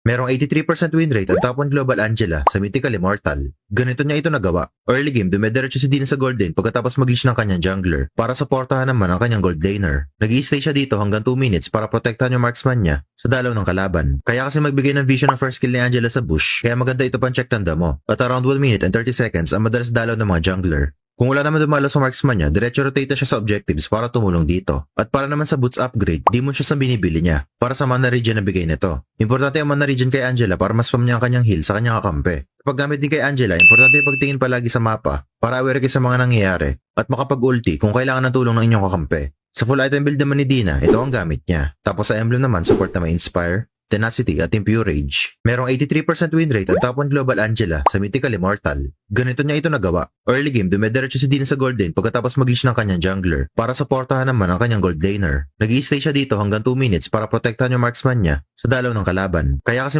Merong 83% win rate at top 1 global Angela sa Mythical Immortal. Ganito niya ito nagawa. Early game, dumediretso si Dina sa gold lane pagkatapos mag-leash ng kanyang jungler para supportahan naman ang kanyang gold laner. Nag-i-stay siya dito hanggang 2 minutes para protektahan yung marksman niya sa dalaw ng kalaban. Kaya kasi magbigay ng vision ng first kill ni Angela sa bush, kaya maganda ito pang check tanda mo. At around 1 minute and 30 seconds ang madalas dalaw ng mga jungler. Kung wala naman dumalo sa marksman niya, diretso rotate na siya sa objectives para tumulong dito. At para naman sa boots upgrade, demon siya sa binibili niya para sa mana regen na bigay nito. Importante ang mana regen kay Angela para mas spam niya ang kanyang heal sa kanyang kakampi. Kapag gamit din kay Angela, importante pagtingin palagi sa mapa para aware kayo sa mga nangyayari at makapag-ulti kung kailangan ng tulong ng inyong kakampi. Sa full item build naman ni Dina, ito ang gamit niya. Tapos sa emblem naman, support na may Inspire, Tenacity at Impure Rage. Merong 83% win rate at top 1 global Angela sa Mythical Immortal. Ganito niya ito nagawa. Early game, dumediretso si Dina sa gold lane pagkatapos mag-leash ng kanyang jungler para supportahan naman ang kanyang gold laner. Nag-i-stay siya dito hanggang 2 minutes para protektahan yung marksman niya sa dalaw ng kalaban. Kaya kasi